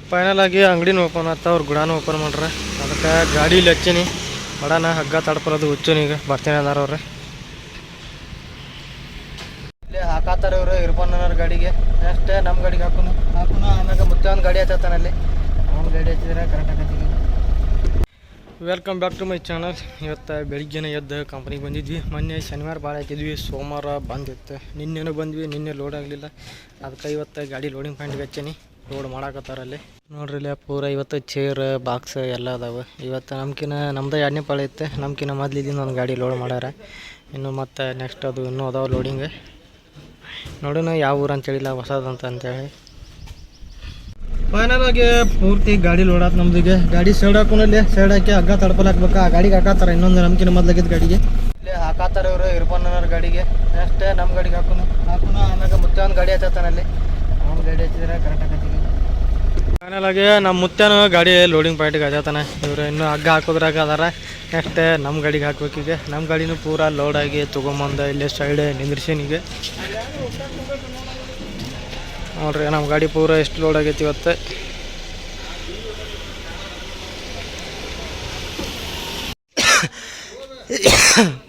Final ಆಗಿ ಅಂಗಡಿನ open ಆತ, ಅವ್ರು ಗುಡಾನು ಓಪನ್ ಮಾಡ್ರ. ಅದಕ್ಕೆ ಗಾಡೀಲಿ ಹಚ್ಚೀನಿ ಬಡಾನ ಹಗ್ಗ ತಡ್ಪರೋದು ಹುಚ್ಚುನಿ. ಈಗ ಬರ್ತೀನಿ ಅದಾರ ಅವ್ರೆ. ಇಲ್ಲಿ ಹಾಕಾತಾರ ಇವರು ಇರ್ಬನ್ನವ್ರ ಗಾಡಿಗೆ. ನೆಕ್ಸ್ಟ್ ನಮ್ಮ ಗಾಡಿಗೆ ಹಾಕೋನು ಆಮ್ಯಾಗ ಮತ್ತೆ ಒಂದು ಗಾಡಿ ಹಚ್ಚತ್ತಾನಲ್ಲಿ. ಅವ್ನು ಗಾಡಿ ಹಚ್ಚಿದ್ರೆ ಕರೆಕ್ಟ್ ಆಗತ್ತೀವಿ. Welcome back to my channel. ಇವತ್ತು ಬೆಳಿಗ್ಗೆನೇ ಎದ್ದು ಕಂಪ್ನಿಗೆ ಬಂದಿದ್ವಿ. ಮೊನ್ನೆ ಶನಿವಾರ ಭಾಳ ಹಾಕಿದ್ವಿ, ಸೋಮವಾರ ಬಂದಿತ್ತು. ನಿನ್ನೆನೂ ಬಂದ್ವಿ, ನಿನ್ನೆ ಲೋಡ್ ಆಗಲಿಲ್ಲ. ಅದಕ್ಕೆ ಇವತ್ತು ಗಾಡಿ ಲೋಡಿಂಗ್ ಪಾಯಿಂಟ್ಗೆ ಹಚ್ಚೀನಿ. ಲೋಡ್ ಮಾಡಾಕತ್ತಾರಲ್ಲಿ ನೋಡ್ರಿ. ಇಲ್ಲಿ ಪೂರ ಇವತ್ತು ಚೇರ್ ಬಾಕ್ಸ್ ಎಲ್ಲ ಅದಾವೆ. ಇವತ್ತು ನಮ್ದು 2ನೇ ಪಾಳಿ ಇತ್ತು. ನಮ್ಕಿನ್ನ ಮೊದಲಿದ್ದೀನಿ ಒಂದು ಗಾಡಿ ಲೋಡ್ ಮಾಡ್ಯಾರ. ಇನ್ನು ಮತ್ತು ನೆಕ್ಸ್ಟ್ ಅದು ಇನ್ನೂ ಅದಾವೆ ಲೋಡಿಂಗ್. ನೋಡೋಣ ಯಾವ ಊರು ಅಂತೇಳಿಲ್ಲ, ಹೊಸದಂತ ಅಂತೇಳಿ. ಫೈನಲ್ ಆಗಿ ಪೂರ್ತಿ ಗಾಡಿ ಲೋಡ್ ಆಯ್ತು ನಮ್ದಿಗೆ. ಗಾಡಿ ಸೈಡ್ ಹಾಕೋನಲ್ಲಿ ಸೈಡ್ ಹಾಕಿ ಹಗ್ಗ ತಡ್ಪಲ್ ಹಾಕ್ಬೇಕು. ಆ ಗಾಡಿಗೆ ಹಾಕಾತಾರ. ಇನ್ನೊಂದು ನಮ್ಕಿನ್ನ ಮೊದಲಾಗಿದ್ದು ಗಾಡಿಗೆ ಇಲ್ಲಿ ಹಾಕಾತಾರ ಇವರು ಇರ್ಬನ್ನವ್ರ ಗಾಡಿಗೆ. ನೆಕ್ಸ್ಟ್ ನಮ್ಮ ಗಾಡಿಗೆ ಹಾಕೋನು ಆಮ್ಯಾಗ ಮತ್ತೆ ಒಂದು ಗಾಡಿ ಹಚ್ಚತ್ತಾನಲ್ಲಿ. ಅವ್ನು ಗಾಡಿ ಹಚ್ಚಿದ್ರೆ ಕರೆಕ್ಟ್ ಆಗತ್ತೀವಿ. ಫೈನಲ್ ಆಗಿ ನಮ್ಮ ಮುತ್ಯಾನು ಗಾಡಿ ಲೋಡಿಂಗ್ ಪಾಯಿಂಟಿಗೆ ಹಚ್ಚತ್ತಾನೆ. ಇವರು ಇನ್ನೂ ಹಗ್ಗ ಹಾಕೋದ್ರಾಗ ಅದಾರ. ನೆಕ್ಸ್ಟ್ ನಮ್ಮ ಗಾಡಿಗೆ ಹಾಕ್ಬೇಕೀಗ. ನಮ್ಮ ಗಾಡಿನೂ ಪೂರ ಲೋಡಾಗಿ ತೊಗೊಂಬಂದು ಇಲ್ಲೇ ಸೈಡ್ ನಿಂದ್ರಿಸೀನಿಗೆ. ನೋಡ್ರಿ ನಮ್ಮ ಗಾಡಿ ಪೂರ ಎಷ್ಟು ಲೋಡ್ ಆಗೈತಿ ಇವತ್ತು.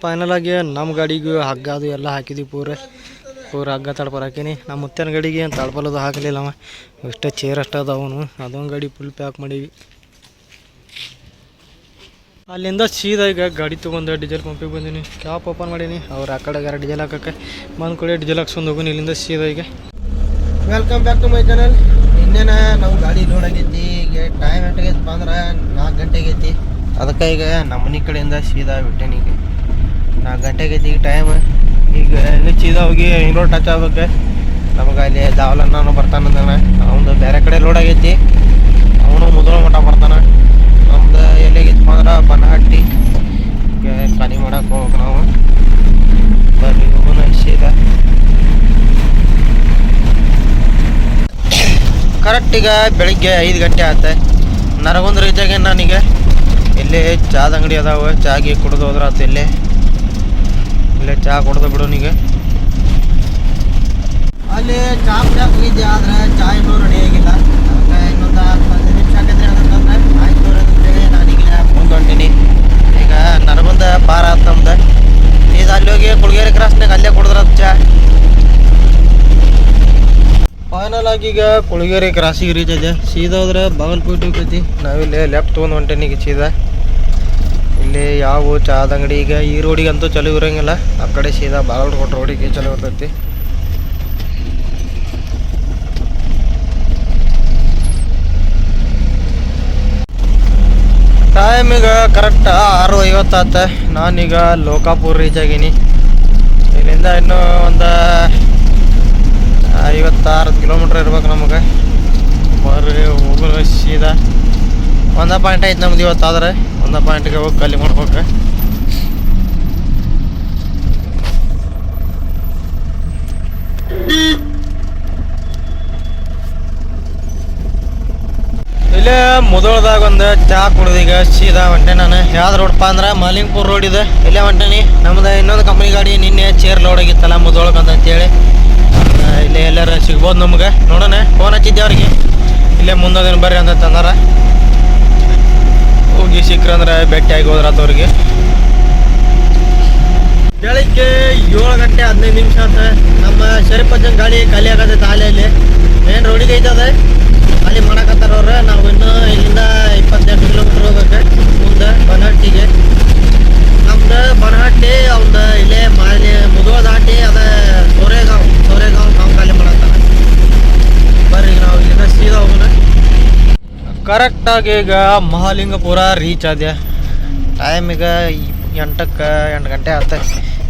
ಫೈನಲ್ ಆಗಿ ನಮ್ಮ ಗಾಡಿಗೂ ಹಗ್ಗ ಅದು ಎಲ್ಲ ಹಾಕಿದ್ವಿ. ಪೂರ ಹಗ್ಗ ತಡ್ಪಲ್ ಹಾಕೀನಿ. ನಮ್ಮ ಮುತ್ತನ ಗಾಡಿಗೆ ಏನು ತಡ್ಪಲದು ಹಾಕಲಿಲ್ಲ ಅವ. ಇಷ್ಟೇ ಚೇರ್ ಅಷ್ಟ ಅದಾವನು. ಅದೊಂದು ಗಾಡಿ ಫುಲ್ ಪ್ಯಾಕ್ ಮಾಡೀವಿ. ಅಲ್ಲಿಂದ ಸೀದಾ ಈಗ ಗಾಡಿ ತೊಗೊಂಡು ಡೀಸೆಲ್ ಪಂಪಿಗೆ ಬಂದೀನಿ. ಕ್ಯಾಪ್ ಓಪನ್ ಮಾಡೀನಿ. ಅವ್ರು ಆ ಕಡೆಗಾರ ಡೀಸೆಲ್ ಹಾಕಕ್ಕೆ ಬಂದು ಕೂಡ ಡೀಸೆಲ್ ಹಾಕ್ಸ್ಕೊಂಡು ಹೋಗೋನು ಇಲ್ಲಿಂದ ಸೀದಾ. ಈಗ welcome back to my channel. ಇನ್ನೇನ ನಾವು ಗಾಡಿ ಲೋಡ್ ಆಗೈತಿ. ಈಗ ಟೈಮ್ ಎಷ್ಟಾಗೈತಪ್ಪ ಅಂದ್ರೆ 4 ಗಂಟೆಗೆ ಐತಿ. ಅದಕ್ಕೆ ಈಗ ನಮ್ಮ ಮನೆ ಕಡೆಯಿಂದ ಸೀದಾ ಬಿಟ್ಟೇನಿ. ಈಗ 4 ಗಂಟೆಗೆ ಐತಿ ಈಗ ಟೈಮ್. ಈಗ ಇಲ್ಲಿ ಸೀದಾ ಹೋಗಿ ರೋಡ್ ಟಚ್ ಆಗ್ಬೇಕು. ನಮಗೆ ಅಲ್ಲಿ ದಾವಲನ್ನ ಬರ್ತಾನಂದಾನೆ. ಅವನು ಬೇರೆ ಕಡೆ ಲೋಡ್ ಆಗೈತಿ. ಅವನು ಮುದೋಳ ಮಠ ಬರ್ತಾನೆ. ನಮ್ದು ಎಲ್ಲಿಗೈತಪ್ಪ ಅಂದ್ರೆ ಬನಹಟ್ಟಿ. ಈಗ ಖಾಲಿ ಮಾಡಕ್ಕೆ ಹೋಗ್ಬೇಕು ನಾವು. ಬರ್ರಿ ಹೋಗೋಣ ಸೀದಾ. ಕರೆಕ್ಟ್ ಈಗ ಬೆಳಿಗ್ಗೆ 5 ಗಂಟೆ ಆಯ್ತು. ನರಗೊಂದು ರೀತಿಯಾಗಿ ನನಗೆ ಇಲ್ಲಿ ಚಾದ ಅಂಗಡಿ ಅದಾವೆ. ಚಾಗಿ ಕುಡ್ದು ಹೋದ್ರೆ ಆಯ್ತು. ಇಲ್ಲೇ ಚಹಾ ಕುಡ್ದು ಬಿಡೋನಿಗೆ. ಅಲ್ಲಿ ಚಹಾ ಕುಡಿಯೋಕೆ ಹೋಗಿದ್ದೆ, ಆದರೆ ಚಹಾ ಇನ್ನೂ ರೆಡಿ ಆಗಿಲ್ಲ. ಅದಕ್ಕೆ ಇನ್ನೊಂದು 15 ನಿಮಿಷ ಆಗೈತೆ ಅಂತಂದ್ರೆ ಆಯ್ತು ಅಂತೇಳಿ ನಾನೀಗ ಮುಂದೆ ಹೊಂಟೀನಿ. ಈಗ ನರಗೊಂದ ಪಾರ ಆಯ್ತು ನಮ್ದು. ಇದು ಅಲ್ಲಿ ಹೋಗಿ ಕುಳಗೇರಿ ಕ್ರಾಸ್ನಾಗ ಅಲ್ಲೇ ಕುಡಿದ್ರೆ ಚಹಾ. ಫೈನಲ್ ಆಗಿ ಈಗ ಕುಳಗೇರಿ ಕ್ರಾಸಿಗೆ ರೀಚ್ ಇದೆ. ಸೀದಾ ಹೋದ್ರೆ ಬಾಗಲಕೋಟೆ ಹೋಗ್ತೈತಿ. ನಾವಿಲ್ಲಿ ಲೆಫ್ಟ್ ತೊಗೊಂಡು ಹೊಂಟೇನಿ ಈಗ ಸೀದಾ. ಇಲ್ಲಿ ಯಾವ ಚಹಾದ ಅಂಗಡಿ ಈಗ ಈ ರೋಡಿಗೆ ಅಂತೂ ಚಲೋ ಇರೋಂಗಿಲ್ಲ. ಆ ಕಡೆ ಸೀದಾ ಬಾಗಲಕೋಟೆ ರೋಡಿಗೆ ಚಲೋ ಇರ್ತೈತಿ. ಟೈಮ್ ಈಗ ಕರೆಕ್ಟ್ 6:50 ಆತ. ನಾನೀಗ ಲೋಕಾಪುರ್ ರೀಚ್ ಆಗೀನಿ. ಇಲ್ಲಿಂದ ಇನ್ನೂ ಒಂದು 56 ಕಿಲೋಮೀಟ್ರ್ ಇರ್ಬೇಕು ನಮಗೆ. ಬರ್ರಿ ಹೋಗೋಣ ಸೀದಾ. ಒಂದೇ ಪಾಯಿಂಟ್ ಐತೆ ನಮ್ದು ಇವತ್ತಾದ್ರೆ. ಒಂದೇ ಪಾಯಿಂಟ್ಗೆ ಹೋಗಿ ಖಾಲಿ ಮಾಡ್ಬೇಕು. ಇಲ್ಲೇ ಮುದೋಳದಾಗ ಒಂದು ಚಹಾ ಕುಡ್ದೀಗ ಸೀದಾ ಹೊಂಟೆ ನಾನು. ಯಾವ್ದು ರೋಡ್ಪ ಅಂದ್ರೆ ಮಾಲಿಂಗ್ಪುರ್ ರೋಡ್ ಇದೆ. ಇಲ್ಲೇ ಹೊಂಟೇನಿ. ನಮ್ದು ಇನ್ನೊಂದು ಕಂಪ್ನಿ ಗಾಡಿ ನಿನ್ನೆ ಚೇರ್ ಲೋಡ್ ಆಗಿತ್ತಲ್ಲ ಮುದೋಳಕ್ಕೆ ಅಂತೇಳಿ. ಇಲ್ಲೇ ಎಲ್ಲಾರು ಸಿಗ್ಬೋದು ನಮ್ಗೆ. ನೋಡೋಣ. ಫೋನ್ ಹಚ್ಚಿದ್ದೆ ಅವ್ರಿಗೆ. ಇಲ್ಲೇ ಮುಂದೋದಿನ ಬರ್ರಿ ಅಂತ ತಂದಾರ. ಹೋಗಿ ಸಿಕ್ಕ್ರಂದ್ರೆ ಭೇಟಿಯಾಗಿ ಹೋದ್ರಾತ ಅವ್ರಿಗೆ. ಬೆಳಿಗ್ಗೆ 7 ಗಂಟೆ 15 ನಿಮಿಷ ಆತ. ನಮ್ಮ ಶರೀಫಜ್ಜನ್ ಗಾಡಿ ಖಾಲಿ ಆಗತೈತೆ. ಹಾಲೆಯಲ್ಲಿ ಮೇನ್ ರೋಡಿಗೆ ಐತದೆ. ಖಾಲಿ ಮಾಡಕತ್ತಾರ ಅವ್ರು. ನಾವು ಇನ್ನೂ ಇಲ್ಲಿಂದ 28 ಕಿಲೋಮೀಟ್ರ್ ಹೋಗ್ಬೇಕು ಮುಂದೆ ಬನಹಟ್ಟಿಗೆ. ನಮ್ದು ಬನಹಟ್ಟಿ ಅವ್ದು ಇಲ್ಲೇ ಮುದೋಳ ದಾಟಿ ಅದ ಸೋರೆಗಾಂವ್ ನಾವು ಖಾಲಿ ಮಾಡತ್ತಾರ. ಬರ್ರಿ ನಾವು ಇಲ್ಲಿಂದ ಸೀದಾ ಹೋಗೋಣ. ಕರೆಕ್ಟಾಗಿ ಈಗ ಮಹಾಲಿಂಗಪುರ ರೀಚ್ ಆದೆ. ಟೈಮ್ ಈಗ 8 ಗಂಟೆ ಆಯ್ತು.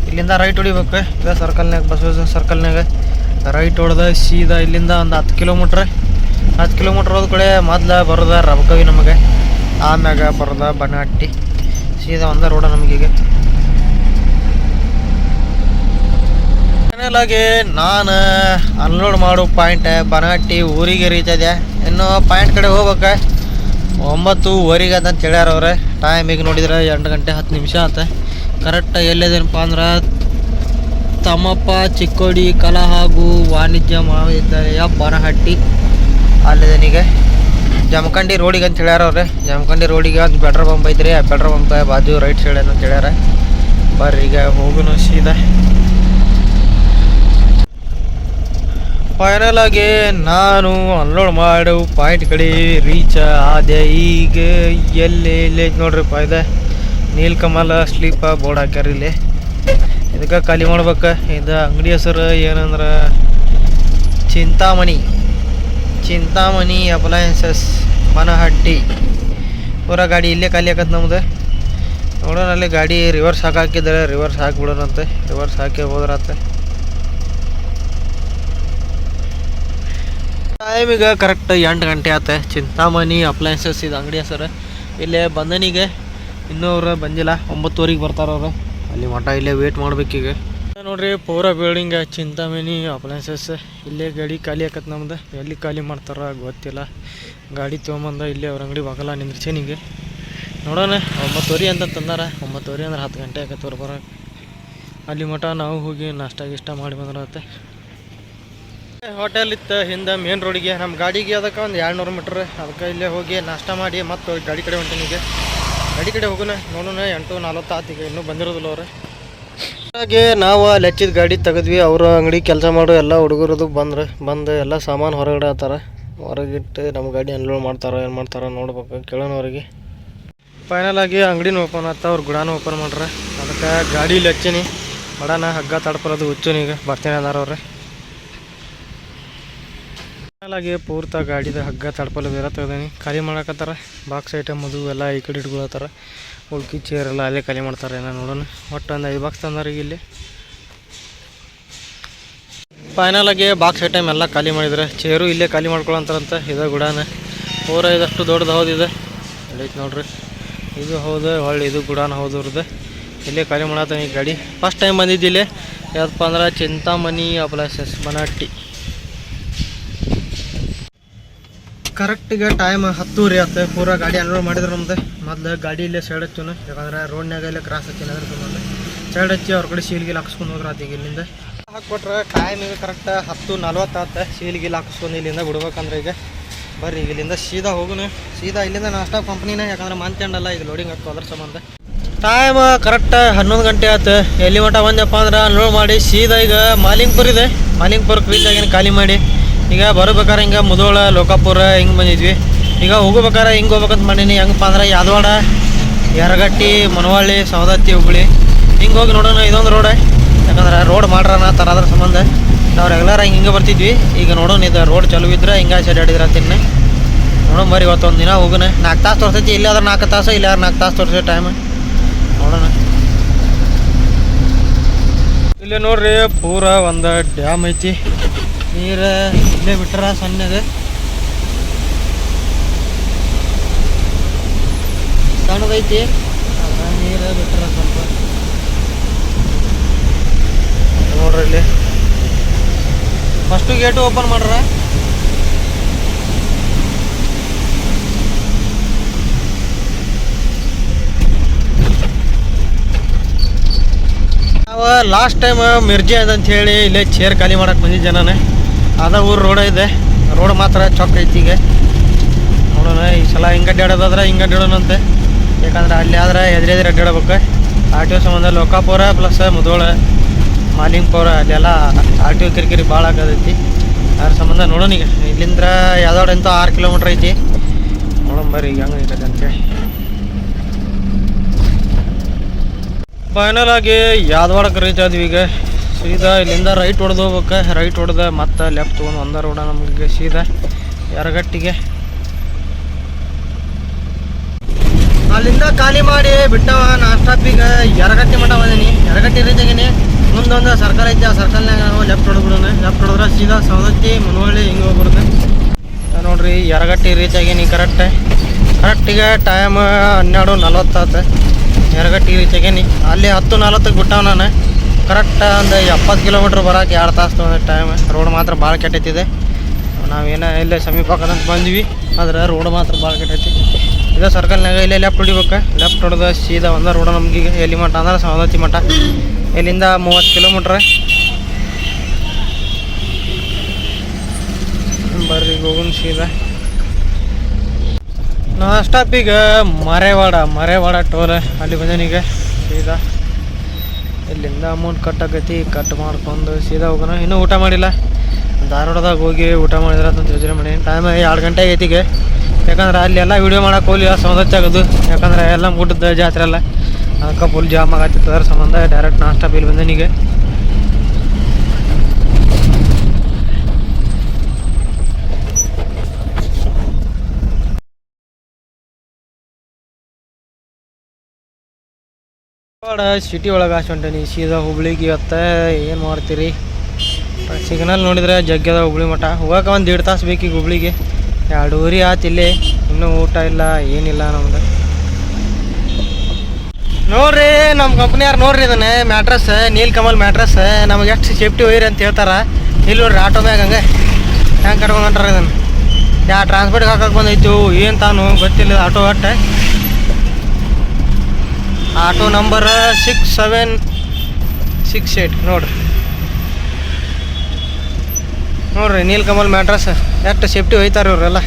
ಇಲ್ಲಿಂದ ರೈಟ್ ಹೊಡಿಬೇಕು. ಈಗ ಸರ್ಕಲ್ನಾಗ ಬಸವೇಶ್ವರ ಸರ್ಕಲ್ನಾಗ ರೈಟ್ ಹೊಡೆದ ಸೀದಾ ಇಲ್ಲಿಂದ ಒಂದು 10 ಕಿಲೋಮೀಟ್ರ್ ಹೋದ ಕಡೆ ಮೊದ್ಲು ಬರೋದ ರಬಕವಿ ನಮಗೆ. ಆಮ್ಯಾಗ ಬರೋದ ಬನಹಟ್ಟಿ. ಸೀದಾ ಒಂದೇ ರೋಡ ನಮಗೀಗ. ಫೈನಲ್ ಆಗಿ ನಾನು ಅನ್ಲೋಡ್ ಮಾಡೋ ಪಾಯಿಂಟ್ ಬನಹಟ್ಟಿ ಊರಿಗೆ ರೀಚ್ ಇದೆ. ಇನ್ನು ಪಾಯಿಂಟ್ ಕಡೆ ಹೋಗ್ಬೇಕು. 9:15 ಅಂತ ಹೇಳ್ಯಾರ ಅವ್ರೆ. ಟೈಮ್ ಈಗ ನೋಡಿದ್ರೆ 2 ಗಂಟೆ 10 ನಿಮಿಷ ಆತ. ಕರೆಕ್ಟ್ ಎಲ್ಲಿದೇನಪ್ಪ ಅಂದ್ರೆ ತಮ್ಮಪ್ಪ ಚಿಕ್ಕೋಡಿ ಕಲಾ ಹಾಗೂ ವಾಣಿಜ್ಯ ಮಹಾವಿದ್ಯಾಲಯ ಬನಹಟ್ಟಿ ಅಲ್ಲಿದೇನೀಗ. ಜಮಖಂಡಿ ರೋಡಿಗೆ ಅಂತ ಹೇಳ್ಯಾರ ಅವ್ರೆ. ಜಮಖಂಡಿ ರೋಡಿಗೆ ಒಂದು ಪೆಟ್ರೋಲ್ ಪಂಪ್ ಐತ್ರಿ. ಆ ಪೆಟ್ರೋಲ್ ಪಂಪ್ ಬಾಜು ರೈಟ್ ಸೈಡ್ ಅಂತ ಹೇಳ್ಯಾರ. ಬರ್ರಿ ಈಗ ಹೋಗುನು ಸೀದಾ. ಫೈನಲ್ ಆಗಿ ನಾನು ಅನ್ಲೋಡ್ ಮಾಡು ಪಾಯಿಂಟ್ ಕಡೆ ರೀಚ್ ಆದೆ. ಈಗ ಎಲ್ಲಿ ನೋಡ್ರಿ ಇದೆ ನೀಲ್ಕಮಲ ಸ್ಲೀಪ ಬೋರ್ಡ್ ಹಾಕ್ಯಾರ ಇಲ್ಲಿ. ಇದಕ್ಕೆ ಖಾಲಿ ಮಾಡ್ಬೇಕು. ಇದು ಅಂಗಡಿ ಹೆಸರು ಏನಂದ್ರೆ ಚಿಂತಾಮಣಿ ಅಪ್ಲಯನ್ಸಸ್ ಮನಹಟ್ಟಿ. ಪೂರ ಗಾಡಿ ಇಲ್ಲೇ ಖಾಲಿ ಆಕತ್ ನಮ್ದು. ನೋಡೋಣ ಅಲ್ಲಿ ಗಾಡಿ ರಿವರ್ಸ್ ಹಾಕಿದ್ರೆ ರಿವರ್ಸ್ ಹಾಕಿಬಿಡೋಣಂತೆ. ರಿವರ್ಸ್ ಹಾಕಿ ಹೋದ್ರತ್ತೆ. ಟೈಮ್ ಈಗ ಕರೆಕ್ಟ್ 8 ಗಂಟೆ ಆತ. ಚಿಂತಾಮಣಿ ಅಪ್ಲಯನ್ಸಸ್ ಇದು ಅಂಗಡಿ ಹೆಸರು. ಇಲ್ಲೇ ಬಂದನಿಗೆ ಇನ್ನೂ ಅವ್ರು ಬಂದಿಲ್ಲ. 9:30 ಬರ್ತಾರೆ ಅವರು. ಅಲ್ಲಿ ಮಠ ಇಲ್ಲೇ ವೇಟ್ ಮಾಡ್ಬೇಕೀಗ. ನೋಡ್ರಿ ಪೂರ ಬಿಲ್ಡಿಂಗ್ ಚಿಂತಾಮಣಿ ಅಪ್ಲಯನ್ಸಸ್. ಇಲ್ಲೇ ಗಾಡಿ ಖಾಲಿ ಆಕತ್ ನಮ್ದು. ಎಲ್ಲಿ ಖಾಲಿ ಮಾಡ್ತಾರ ಗೊತ್ತಿಲ್ಲ. ಗಾಡಿ ತೊಗೊಂಬಂದ ಇಲ್ಲೇ ಅವ್ರ ಅಂಗಡಿ ಬಾಗಲ ನಿಂದ್ರಿಸೇನಿಗೆ. ನೋಡೋಣ 9:30 ಅಂತ ತಂದಾರ. 9:30 ಅಂದ್ರೆ 10 ಗಂಟೆ ಆಕತ್ ಅವ್ರು ಬರೋಕೆ. ಅಲ್ಲಿ ಮಠ ನಾವು ಹೋಗಿ ನಾಷ್ಟ ಮಾಡಿ ಬಂದ್ರತ್ತೆ. ಹೋಟೆಲ್ ಇತ್ತು ಹಿಂದೆ ಮೇನ್ ರೋಡಿಗೆ. ನಮ್ಮ ಗಾಡಿಗೆ ಅದಕ್ಕೆ ಒಂದು 200 ಮೀಟ್ರ್. ಅದಕ್ಕೆ ಇಲ್ಲೇ ಹೋಗಿ ನಾಷ್ಟ ಮಾಡಿ ಮತ್ತೆ ಗಾಡಿ ಕಡೆ ಹೊಂಟೀನಿಗೆ. ಗಾಡಿ ಕಡೆ ಹೋಗೋಣ. ನೋಡೋಣ 8:40 ಆತಿಗೆ ಇನ್ನೂ ಬಂದಿರೋದಿಲ್ಲ ಅವ್ರು. ಹಾಗೆ ನಾವು ಅಲ್ಲಿ ಹಚ್ಚಿದ ಗಾಡಿ ತೆಗೆದ್ವಿ. ಅವರು ಅಂಗಡಿ ಕೆಲಸ ಮಾಡೋ ಎಲ್ಲ ಹುಡುಗರದು ಬಂದು ಎಲ್ಲ ಸಾಮಾನು ಹೊರಗಡೆ ಆತಾರ. ಹೊರಗಿಟ್ಟು ನಮ್ಮ ಗಾಡಿ ಅನ್ಲೋಡ್ ಮಾಡ್ತಾರೋ ಏನು ಮಾಡ್ತಾರೋ ನೋಡ್ಬೇಕು. ಕೇಳೋಣ ಅವ್ರಿಗೆ. ಫೈನಲ್ ಆಗಿ ಅಂಗಡಿನ ಓಪನ್ ಆತ. ಅವ್ರು ಗುಡಾನು ಓಪನ್ ಮಾಡ್ರೆ. ಅದಕ್ಕೆ ಗಾಡೀಲಿ ಹಚ್ಚೀನಿ. ಬಡಾನ ಹಗ್ಗ ತಡ್ಪರೋದು ಹುಚ್ಚುನಿ. ಈಗ ಬರ್ತೀನಿ ಅದಾರ ಅವ್ರೆ. ಫೈನಲ್ ಆಗಿ ಪೂರ್ತ ಗಾಡಿದ ಹಗ್ಗ ತಡ್ಪಲು ಬೇರೆ ತೆಗ್ದೀನಿ. ಖಾಲಿ ಮಾಡಕತ್ತಾರ. ಬಾಕ್ಸ್ ಐಟಮ್ ಅದು ಎಲ್ಲ ಈ ಕಡೆ ಇಟ್ಕೊಳತ್ತಾರ. ಉಳ್ಕಿ ಚೇರ್ ಎಲ್ಲ ಅಲ್ಲೇ ಖಾಲಿ ಮಾಡ್ತಾರೆ. ಏನೋ ನೋಡೋಣ. ಒಟ್ಟು ಒಂದು 5 ಬಾಕ್ಸ್ ತಂದಾರಿಗೆ ಇಲ್ಲಿ. ಫೈನಲ್ ಆಗಿ ಬಾಕ್ಸ್ ಐಟಮ್ ಎಲ್ಲ ಖಾಲಿ ಮಾಡಿದ್ರೆ. ಚೇರು ಇಲ್ಲೇ ಖಾಲಿ ಮಾಡ್ಕೊಳಂತಾರಂತ. ಇದು ಗುಡಾನ ಪೂರ ಇದಷ್ಟು ದೊಡ್ಡದು ಹೌದಿದೆ. ಎಲ್ಲೈತೆ ನೋಡ್ರಿ. ಇದು ಹೌದು ಹೊಳ್ಳಿ ಇದು ಗುಡಾನ ಹೌದು ಅವ್ರದ್ದು. ಇಲ್ಲೇ ಖಾಲಿ ಮಾಡತ್ತಾನೆ ಈ ಗಾಡಿ. ಫಸ್ಟ್ ಟೈಮ್ ಬಂದಿದ್ದಿಲ್ಲಿ. ಯಾವ್ದಪ್ಪ ಅಂದ್ರೆ ಚಿಂತಾಮಣಿ ಅಪ್ಲಯನ್ಸಸ್ ಮನಹಟ್ಟಿ. ಕರೆಕ್ಟಿಗೆ ಟೈಮ್ 10:30 ಆಯ್ತು. ಪೂರ ಗಾಡಿ ಅನ್ಲೋಡ್ ಮಾಡಿದ್ರೆ ನಮ್ದು. ಮೊದಲು ಗಾಡಿ ಇಲ್ಲೇ ಸೈಡ್ ಹಚ್ಚೋನು. ಯಾಕಂದ್ರೆ ರೋಡ್ನಾಗ ಇಲ್ಲೇ ಕ್ರಾಸ್ ಹಚ್ಚಿನ ಅದ್ರ ಸಂಬಂಧ ಸೈಡ್ ಹಚ್ಚಿ ಅವ್ರ ಕಡೆ ಸೀಲ್ಗಿಲ್ ಹಾಕ್ಸ್ಕೊಂಡು ಹೋಗ್ರ ಆತ. ಈಗ ಇಲ್ಲಿಂದ ಹಾಕ್ಕೊಟ್ರೆ ಟೈಮ್ ಈಗ ಕರೆಕ್ಟ್ 10:40 ಆಯ್ತು. ಸೀಲ್ಗಿಲ್ ಹಾಕಿಸ್ಕೊಂಡು ಇಲ್ಲಿಂದ ಬಿಡ್ಬೇಕಂದ್ರೆ ಈಗ ಬರ್ರಿ ಈಗ ಇಲ್ಲಿಂದ ಸೀದಾ ಹೋಗುನು. ಸೀದಾ ಇಲ್ಲಿಂದ ನಾಷ್ಟ ಕಂಪ್ನಿನೇ. ಯಾಕಂದ್ರೆ ಮಂತ್ಯಂಡಲ್ಲ ಈಗ ಲೋಡಿಂಗ್ ಆಗ್ತದೆ ಅದ್ರ ಸಂಬಂಧ. ಟೈಮ್ ಕರೆಕ್ಟ್ 11 ಗಂಟೆ ಆಯ್ತು. ಎಲ್ಲಿ ಮಟ್ಟ ಬಂದಪ್ಪ ಅಂದ್ರೆ ಅನ್ಲೋಡ್ ಮಾಡಿ ಸೀದಾ ಈಗ ಮಾಲಿಂಗ್ಪುರ್ ಇದೆ. ಮಾಲಿಂಗ್ಪುರಕ್ಕೆ ರೀಚ್ ಆಗಿನ ಖಾಲಿ ಮಾಡಿ. ಈಗ ಬರ್ಬೇಕಾರೆ ಹಿಂಗೆ ಮುಧೋಳ ಲೋಕಾಪುರ ಹಿಂಗೆ ಬಂದಿದ್ವಿ. ಈಗ ಹೋಗ್ಬೇಕಾರೆ ಹಿಂಗೆ ಹೋಗ್ಬೇಕಂತ ಮಾಡೀನಿ. ಹೆಂಗಪ್ಪ ಅಂದ್ರೆ ಯಾದವಾಡ ಯರಗಟ್ಟಿ ಮುನವಳ್ಳಿ ಸವದತ್ತಿ ಹುಬ್ಬಳ್ಳಿ ಹಿಂಗೆ ಹೋಗಿ ನೋಡೋಣ. ಇದೊಂದು ರೋಡ್. ಯಾಕಂದ್ರೆ ರೋಡ್ ಮಾಡ್ರಣ ಥರ ಅದ್ರ ಸಂಬಂಧ ನಾವು ರೆಗ್ಯುಲರ್ ಹಿಂಗೆ ಬರ್ತಿದ್ವಿ. ಈಗ ನೋಡೋಣ ಇದು ರೋಡ್ ಚಲೋ ಇದ್ರೆ ಹಿಂಗೆ ಸೈಡ್ ಆಡಿದ್ರೆ ಅಂತೀನಿ. ನೋಡೋಣ ಬರ್ರಿ ಇವತ್ತೊಂದು ದಿನ ಹೋಗೋಣ. 4 ತಾಸು ತೋರಿಸೈತಿ. ಇಲ್ಲಾದ್ರೆ 4 ತಾಸು, ಇಲ್ಲಾದ್ರೆ 4 ತಾಸು ತೋರಿಸೋ ಟೈಮ್. ನೋಡೋಣ. ಇಲ್ಲೇ ನೋಡ್ರಿ ಪೂರ ಒಂದು ಡ್ಯಾಮ್ ಐತಿ. ನೀರು ಇಲ್ಲೇ ಬಿಟ್ರ ಸಣ್ಣದು ಸಣ್ಣದೈತಿ. ನೀರು ಬಿಟ್ರ ಸ್ವಲ್ಪ ನೋಡ್ರಿ. ಇಲ್ಲಿ ಫಸ್ಟು ಗೇಟು ಓಪನ್ ಮಾಡ್ರ. ನಾವು ಲಾಸ್ಟ್ ಟೈಮ್ ಮಿರ್ಜಿ ಅಂತ ಹೇಳಿ ಇಲ್ಲೇ ಚೇರ್ ಖಾಲಿ ಮಾಡಕ್ಕೆ ಬಂದಿದ್ದೆ ನಾನು. ಅದ ಊರು ರೋಡ್ ಇದೆ. ರೋಡ್ ಮಾತ್ರ ಚೊಕ್ಕ ಐತಿ. ಈಗ ನೋಡೋಣ ಈ ಸಲ ಹಿಂಗೆ ಅಡ್ಡಾಡೋದಾದ್ರೆ ಹಿಂಗೆ ಅಡ್ಡಾಡೋಣಂತೆ. ಯಾಕಂದ್ರೆ ಅಲ್ಲಿ ಆದ್ರೆ ಎದುರೆದುರು ಅಡ್ಡಾಡ್ಬೇಕು. ಆರ್ ಟಿ ಒ ಸಂಬಂಧ ಲೋಕಾಪುರ ಪ್ಲಸ್ ಮುಧೋಳ ಮಾಲಿಂಗ್ಪುರ ಅಲ್ಲೆಲ್ಲ ಆರ್ ಟಿ ಒ ಕಿರಿಕಿರಿ ಭಾಳ ಆಗೋದೈತಿ. ಅದ್ರ ಸಂಬಂಧ ನೋಡೋಣ. ಈಗ ಇಲ್ಲಿಂದ ಯಾವ್ದಾಡ ಅಂತೂ 6 ಕಿಲೋಮೀಟ್ರ್ ಐತಿ. ನೋಡೋಣ ಬರ್ರಿ ಈಗ ಹಂಗೆ ಇರ್ತದೆ ಅಂತೇಳಿ. ಫೈನಲ್ ಆಗಿ ಯಾದವಾಡಕ್ಕೆ ರೀಚ್ ಆದ್ವಿ. ಈಗ ಸೀದಾ ಇಲ್ಲಿಂದ ರೈಟ್ ಹೊಡೆದು ಹೋಗ್ಬೇಕು. ರೈಟ್ ಹೊಡೆದ ಮತ್ತೆ ಲೆಫ್ಟ್ ತೊಗೊಂಡು ಒಂದ ರೋಡ ನಮಗೆ ಸೀದಾ ಯರಗಟ್ಟಿಗೆ. ಅಲ್ಲಿಂದ ಖಾಲಿ ಮಾಡಿ ಬಿಟ್ಟವ ನಾಸ್ಟಾಪಿಗೆ ಯರಗಟ್ಟಿ ಮಠ ಬಂದೀನಿ. ಯರಗಟ್ಟಿ ರೀಚ್ ಆಗೀನಿ. ಮುಂದೊಂದು ಸರ್ಕಲ್ ಐತಿ. ಆ ಸರ್ಕಲ್ನಾಗ ನಾವು ಲೆಫ್ಟ್ ಹೊಡೆದ್ಬಿಡೋಣ. ಲೆಫ್ಟ್ ಹೊಡೆದ್ರೆ ಸೀದಾ ಸವದತ್ತಿ ಮುನವಳ್ಳಿ ಹಿಂಗೆ ಹೋಗ್ಬಿಡುತ್ತೆ ನೋಡ್ರಿ. ಯರಗಟ್ಟಿ ರೀಚ್ ಆಗೀನಿ ಕರೆಕ್ಟಿಗೆ ಟೈಮ್ 12:40 ಆಯ್ತು. ಯರಗಟ್ಟಿ ರೀಚ್ ಆಗೀನಿ. ಅಲ್ಲಿ 10:40ಕ್ಕೆ ಬಿಟ್ಟವ ನಾನು. ಕರೆಕ್ಟ್ ಒಂದು 70 ಕಿಲೋಮೀಟ್ರ್ ಬರೋಕೆ 2 ತಾಸು ತೊಗೊಂಡು ಟೈಮ್. ರೋಡ್ ಮಾತ್ರ ಭಾಳ ಕೆಟ್ಟೈತಿದೆ. ನಾವೇನೋ ಇಲ್ಲೇ ಸಮೀಪ ಆಗದಂತ ಬಂದ್ವಿ. ಆದ್ರೆ ರೋಡ್ ಮಾತ್ರ ಭಾಳ ಕೆಟ್ಟೈತಿ. ಇದೇ ಸರ್ಕಲ್ನಾಗ ಇಲ್ಲೇ ಲೆಫ್ಟ್ ಹೊಡಿಬೇಕು. ಲೆಫ್ಟ್ ಹೊಡೆದ ಸೀದಾ ಒಂದ ರೋಡ ನಮ್ಗೆ. ಎಲ್ಲಿ ಮಠ ಅಂದ್ರೆ ಸವದತ್ತಿ ಮಠ. ಇಲ್ಲಿಂದ 30 ಕಿಲೋಮೀಟ್ರ್. ಬರ್ರಿ ಹೋಗೋಣ ಸೀದಾ. ಸ್ಟಾಪಿಗೆ ಮರೆವಾಡ ಟೋಲ್ ಅಲ್ಲಿ ಬಂದೇನೀಗ ಸೀದಾ ಇಲ್ಲಿಂದ ಅಮೌಂಟ್ ಕಟ್ಟಾಕೈತಿ ಕಟ್ ಮಾಡ್ಕೊಂಡು ಸೀದಾ ಹೋಗೋಣ. ಇನ್ನೂ ಊಟ ಮಾಡಿಲ್ಲ, ಧಾರವಾಡದಾಗ ಹೋಗಿ ಊಟ ಮಾಡಿದ್ರೆ ಅಂತ ಯೋಚನೆ ಮಾಡಿ. ಟೈಮ್ 2 ಗಂಟೆ ಆಗೈತಿಗೆ. ಯಾಕಂದ್ರೆ ಅಲ್ಲಿ ಎಲ್ಲ ವೀಡಿಯೋ ಮಾಡೋಕೆ ಹೋಗ್ಲಿಲ್ಲ, ಸೌಂದಚ್ಚಾಗೋದು. ಯಾಕಂದ್ರೆ ಎಲ್ಲ ಮುಟ್ಟದ ಜಾತ್ರೆ ಎಲ್ಲ, ಅದಕ್ಕೆ ಫುಲ್ ಜಾಮ್ ಆಗತ್ತಿತ್ತು. ಅದ್ರ ಸಂಬಂಧ ಡೈರೆಕ್ಟ್ ನಾನ್ ಸ್ಟಾಪ್ ಇಲ್ಲಿ ಬಂದೇನೀಗ. ಸಿಟಿ ಒಳಗೆ ಹಾಸ್ಕೊಂಟೇನಿ ಸೀದಾ ಹುಬ್ಳಿಗೆ. ಇವತ್ತು ಏನು ಮಾಡ್ತೀರಿ, ಸಿಗ್ನಲ್ ನೋಡಿದ್ರೆ ಜಗ್ಗದ ಹುಬ್ಳಿ ಮಠ ಹೋಗಕ್ಕೆ 1.5 ತಾಸು ಬೇಕೀಗ ಹುಬ್ಳಿಗೆ. 2:30 ಆತು ಇಲ್ಲಿ, ಇನ್ನೂ ಊಟ ಇಲ್ಲ ಏನಿಲ್ಲ ನಮ್ದು. ನೋಡ್ರಿ ನಮ್ಮ ಕಂಪ್ನಿಯವ್ರು ನೋಡ್ರಿ ಇದನ್ನ ಮ್ಯಾಟ್ರಸ್, ನೀಲ್ಕಮಲ್ ಮ್ಯಾಟ್ರಸ್. ನಮಗೆ ಎಷ್ಟು ಸೇಫ್ಟಿ ಒಯ್ಯಿರಿ ಅಂತ ಹೇಳ್ತಾರೆ. ಇಲ್ಲಿ ನೋಡ್ರಿ ಆಟೋ ಮ್ಯಾಗ ಹಂಗೆ ಹೆಂಗೆ ಕಟ್ಕೊಂಡು ಹೊಂಟಾರ ಇದನ್ನು. ಟ್ರಾನ್ಸ್ಪೋರ್ಟ್ಗೆ ಹಾಕಕ್ಕೆ ಬಂದೈತು ಏನು ತಾನು ಗೊತ್ತಿಲ್ಲ. ಆಟೋ ಒಟ್ಟು ಆಟೋ ನಂಬರ್ 6768 ನೋಡ್ರಿ ನೀಲ್ಕಮಲ್ ಮ್ಯಾಟ್ರಸ್ ಎಷ್ಟು ಸೇಫ್ಟಿ ಒಯ್ತಾರೆ ಇವರೆಲ್ಲ.